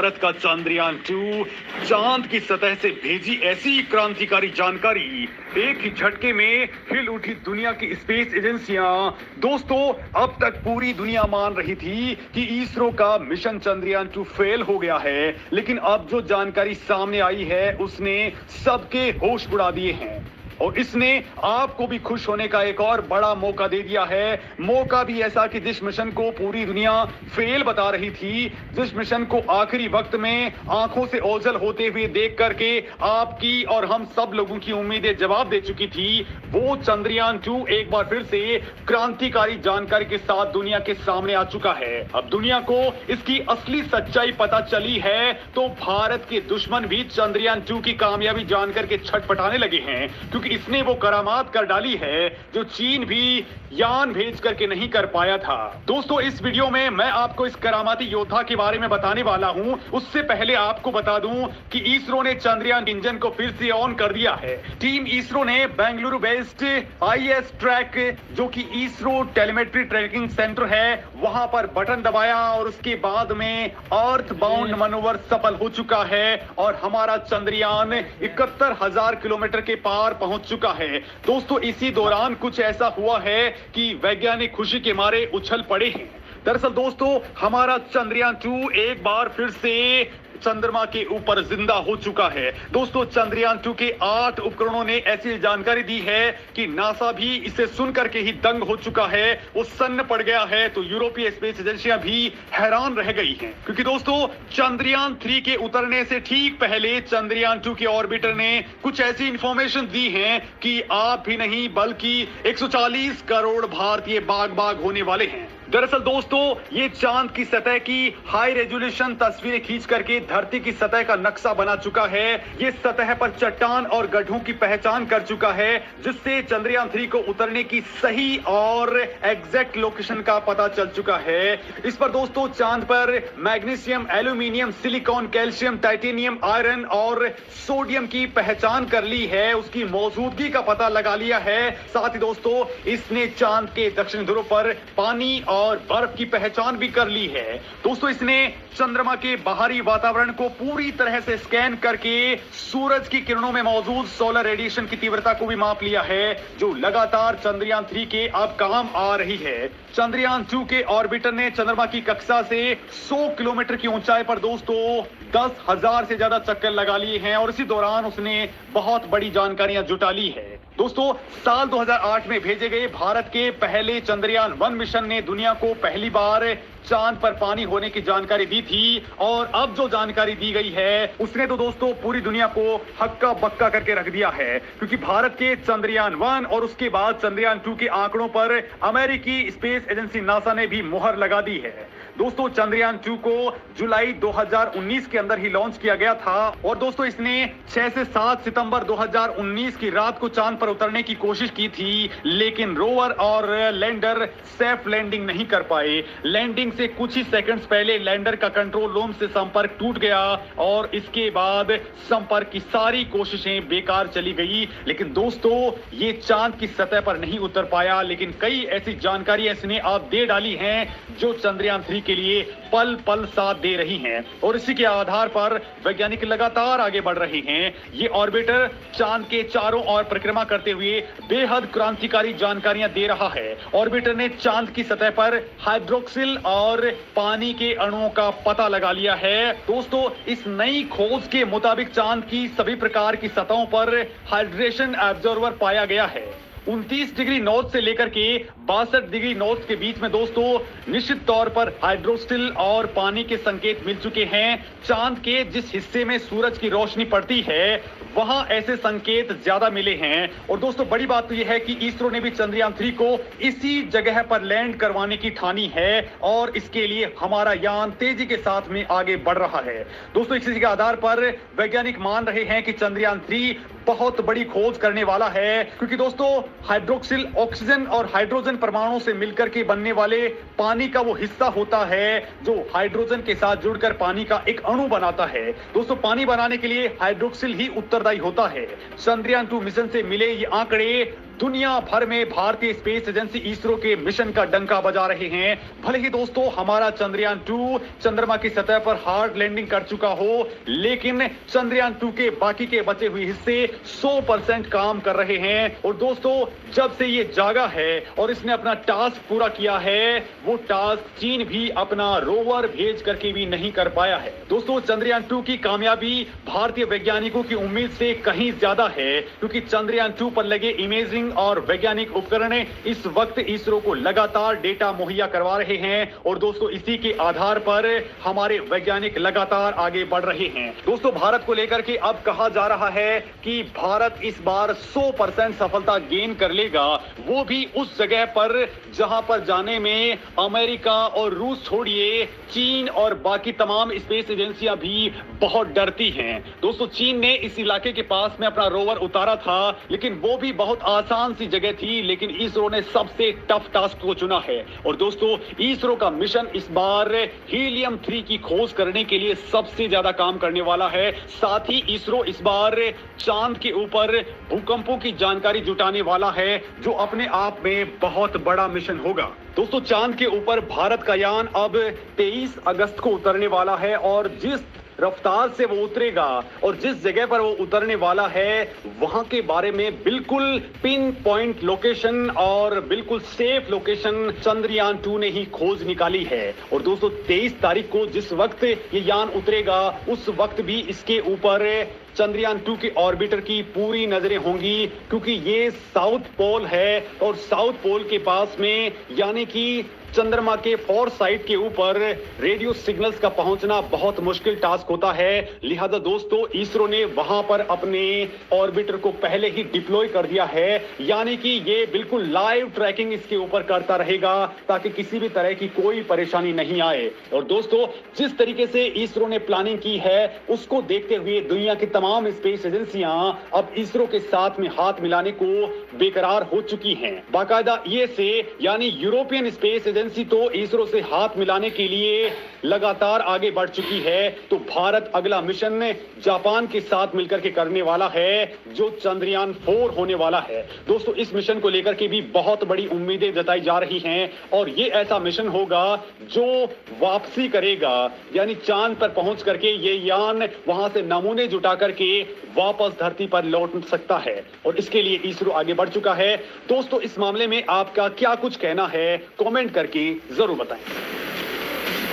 भारत का चंद्रयान 2 चांद की सतह से भेजी ऐसी क्रांतिकारी जानकारी, एक ही झटके में हिल उठी दुनिया की स्पेस एजेंसियां। दोस्तों, अब तक पूरी दुनिया मान रही थी कि इसरो का मिशन चंद्रयान 2 फेल हो गया है, लेकिन अब जो जानकारी सामने आई है उसने सबके होश उड़ा दिए हैं और इसने आपको भी खुश होने का एक और बड़ा मौका दे दिया है। मौका भी ऐसा कि जिस मिशन को पूरी दुनिया फेल बता रही थी, जिस मिशन को आखिरी वक्त में आंखों से ओझल होते हुए देख करके आपकी और हम सब लोगों की उम्मीदें जवाब दे चुकी थी, वो चंद्रयान 2 एक बार फिर से क्रांतिकारी जानकारी के साथ दुनिया के सामने आ चुका है। अब दुनिया को इसकी असली सच्चाई पता चली है तो भारत के दुश्मन भी चंद्रयान 2 की कामयाबी जानकर के छटपटाने लगे हैं, क्योंकि इसने वो करामात कर डाली है जो चीन भी यान भेज करके नहीं कर पाया था। दोस्तों, इस वीडियो में मैं आपको इस करामाती योद्धा के बारे में बताने वाला हूं। उससे पहले आपको बता दूं कि इसरो ने चंद्रयान इंजन को फिर से ऑन कर दिया है। टीम इसरो ने बेंगलुरु बेस्ड आईएस ट्रैक, जो कि इसरो टेलीमेट्री ट्रैकिंग सेंटर है, वहां पर बटन दबाया और उसके बाद में अर्थ बाउंड मनोवर सफल हो चुका है और हमारा चंद्रयान 71,000 किलोमीटर के पार पहुंच चुका है। दोस्तों, इसी दौरान कुछ ऐसा हुआ है कि वैज्ञानिक खुशी के मारे उछल पड़े हैं। दरअसल दोस्तों, हमारा चंद्रयान 2 एक बार फिर से चंद्रमा के ऊपर जिंदा हो चुका है। दोस्तों, चंद्रयान 2 के 8 उपकरणों ने ऐसी जानकारी दी है कि नासा भी इसे सुनकर के ही दंग हो चुका है, वो सन्न पड़ गया है। तो यूरोपीय स्पेस एजेंसियां भी हैरान रह गई हैं, क्योंकि दोस्तों चंद्रयान 3 के उतरने से ठीक पहले चंद्रयान 2 के ऑर्बिटर ने कुछ ऐसी इंफॉर्मेशन दी है कि आप भी नहीं बल्कि 140 करोड़ भारतीय बाग बाग होने वाले हैं। दरअसल दोस्तों, ये चांद की सतह की हाई रेजोल्यूशन तस्वीरें खींच करके धरती की सतह का नक्शा बना चुका है। ये सतह पर चट्टान और गड्ढों की पहचान कर चुका है, जिससे चंद्रयान 3 को उतरने की सही और एग्जैक्ट लोकेशन का पता चल चुका है। इस पर दोस्तों चांद पर magnesium, aluminium, silicon, calcium, titanium, iron और सोडियम की पहचान कर ली है, उसकी मौजूदगी का पता लगा लिया है। साथ ही दोस्तों, इसने चांद के दक्षिण ध्रुव पर पानी और बर्फ की पहचान भी कर ली है। दोस्तों, इसने चंद्रमा के बाहरी वातावरण को पूरी तरह से स्कैन करके सूरज की किरणों में मौजूद सोलर रेडिएशन की तीव्रता को भी माप लिया है, जो लगातार चंद्रयान 3 के अब काम आ रही है। चंद्रयान 2 के ऑर्बिटर ने चंद्रमा की कक्षा से 100 किलोमीटर की ऊंचाई पर दोस्तों 10,000 से ज्यादा चक्कर लगा लिए हैं और इसी दौरान उसने बहुत बड़ी जानकारियां जुटा ली है। दोस्तों, साल 2008 में भेजे गए भारत के पहले चंद्रयान 1 मिशन ने दुनिया को पहली बार चांद पर पानी होने की जानकारी दी थी और अब जो जानकारी दी गई है उसने तो दोस्तों पूरी दुनिया को हक्का बक्का करके रख दिया है, क्योंकि भारत के चंद्रयान 1 और उसके बाद चंद्रयान 2 के आंकड़ों पर अमेरिकी स्पेस एजेंसी नासा ने भी मुहर लगा दी है। दोस्तों, चंद्रयान 2 को जुलाई 2019 के अंदर ही लॉन्च किया गया था और दोस्तों इसने 6 से 7 सितंबर 2019 की रात को चांद पर उतरने की कोशिश की थी, लेकिन रोवर और लैंडर सेफ लैंडिंग नहीं कर पाए। लैंडिंग से कुछ ही सेकंड्स पहले लैंडर का कंट्रोल रूम से संपर्क टूट गया और इसके बाद संपर्क की सारी कोशिशें बेकार चली गई। लेकिन दोस्तों, ये चांद की सतह पर नहीं उतर पाया, लेकिन कई ऐसी जानकारियां इसने अब दे डाली हैं जो चंद्रयान 3 के लिए पल पल साथ दे रही हैं और इसी के आधार पर वैज्ञानिक लगातार आगे बढ़ रहे हैं। ये ऑर्बिटर चांद के चारों ओर परिक्रमा करते हुए बेहद क्रांतिकारी जानकारियां दे रहा है। ऑर्बिटर ने चांद की सतह पर हाइड्रोक्सिल और पानी के अणुओं का पता लगा लिया है। दोस्तों, इस नई खोज के मुताबिक चांद की सभी प्रकार की सतहों पर हाइड्रेशन ऑब्जर्वर पाया गया है। 29 डिग्री नॉर्थ से लेकर के 62 डिग्री नॉर्थ के बीच में दोस्तों निश्चित तौर पर हाइड्रोक्सिल और पानी के संकेत मिल चुके हैं। चांद के जिस हिस्से में सूरज की रोशनी पड़ती है वहां ऐसे संकेत ज्यादा मिले हैं और दोस्तों बड़ी बात तो यह है कि इसरो ने भी चंद्रयान 3 को इसी जगह पर लैंड करवाने की ठानी है और इसके लिए हमारा यान तेजी के साथ में आगे बढ़ रहा है। दोस्तों, इसी के आधार पर वैज्ञानिक मान रहे हैं कि चंद्रयान 3 बहुत बड़ी खोज करने वाला है, क्योंकि दोस्तों हाइड्रोक्सिल ऑक्सीजन और हाइड्रोजन परमाणुओं से मिलकर के बनने वाले पानी का वो हिस्सा होता है जो हाइड्रोजन के साथ जुड़कर पानी का एक अणु बनाता है। दोस्तों, पानी बनाने के लिए हाइड्रोक्सिल ही उत्तरदायी होता है। चंद्रयान 2 मिशन से मिले ये आंकड़े दुनिया भर में भारतीय स्पेस एजेंसी इसरो के मिशन का डंका बजा रहे हैं। भले ही दोस्तों हमारा चंद्रयान 2 चंद्रमा की सतह पर हार्ड लैंडिंग कर चुका हो, लेकिन चंद्रयान 2 के बाकी के बचे हुए हिस्से 100% काम कर रहे हैं। और दोस्तों जब से ये जागा है और इसने अपना टास्क पूरा किया है, वो टास्क चीन भी अपना रोवर भेज करके भी नहीं कर पाया है। दोस्तों चंद्रयान 2 की कामयाबी भारतीय वैज्ञानिकों की उम्मीद से कहीं ज्यादा है, क्योंकि चंद्रयान 2 पर लगे इमेजिंग और वैज्ञानिक उपकरण इस वक्त इसरो को लगातार डेटा मुहैया करवा रहे हैं। और दोस्तों इसी के आधार पर हमारे वैज्ञानिक लगातार आगे बढ़ रहे हैं। दोस्तों भारत को लेकर के अब कहा जा रहा है कि भारत इस बार 100% सफलता गेन कर लेगा, वो भी उस जगह पर जहां पर जाने में अमेरिका और रूस छोड़िए, चीन और बाकी तमाम स्पेस एजेंसियां भी बहुत डरती हैं। दोस्तों चीन ने इस इलाके के पास में अपना रोवर उतारा था, लेकिन वो भी बहुत आसान सी जगह थी, लेकिन इसरो ने सबसे टफ टास्क को चुना है। और दोस्तों इसरो का मिशन इस बार हीलियम 3 की खोज करने के लिए सबसे ज्यादा काम करने वाला है। साथ ही इसरो इस बार चांद के ऊपर भूकंपों की जानकारी जुटाने वाला है, जो अपने आप में बहुत बड़ा मिशन होगा। दोस्तों चांद के ऊपर भारत का यान अब 23 अगस्त को उतरने वाला है, और जिस रफ्तार से वो उतरेगा और जिस जगह पर वो उतरने वाला है, वहां के बारे में बिल्कुल पिन पॉइंट लोकेशन और बिल्कुल सेफ लोकेशन चंद्रयान 2 ने ही खोज निकाली है। और दोस्तों 23 तारीख को जिस वक्त ये यान उतरेगा, उस वक्त भी इसके ऊपर चंद्रयान 2 के ऑर्बिटर की पूरी नजरें होंगी, क्योंकि ये साउथ पोल है और साउथ पोल के पास में यानी कि चंद्रमा के फॉर साइड के ऊपर रेडियो सिग्नल्स का पहुंचना बहुत मुश्किल टास्क होता है। लिहाजा दोस्तों इसरो ने वहां पर अपने ऑर्बिटर को पहले ही डिप्लॉय कर दिया है, यानी कि ये बिल्कुल लाइव ट्रैकिंग इसके ऊपर करता रहेगा, ताकि किसी भी तरह की कोई परेशानी नहीं आए। और दोस्तों जिस तरीके से इसरो ने प्लानिंग की है, उसको देखते हुए दुनिया की तमाम स्पेस एजेंसियां अब इसरो के साथ में हाथ मिलाने को बेकरार हो चुकी हैं। बाकायदा ये से यानी यूरोपियन स्पेस एजेंसी तो इसरो से हाथ मिलाने के लिए लगातार आगे बढ़ चुकी है। तो भारत अगला मिशन जापान के साथ मिलकर के करने वाला है, जो चंद्रयान 4 होने वाला है। दोस्तों इस मिशन को लेकर के भी बहुत बड़ी उम्मीदें जताई जा रही हैं, और ये ऐसा मिशन होगा जो वापसी करेगा, यानी चांद पर पहुंच करके ये यान वहां से नमूने जुटा करके वापस धरती पर लौट सकता है, और इसके लिए इसरो आगे बढ़ चुका है। दोस्तों इस मामले में आपका क्या कुछ कहना है, कमेंट करके जरूर बताएं।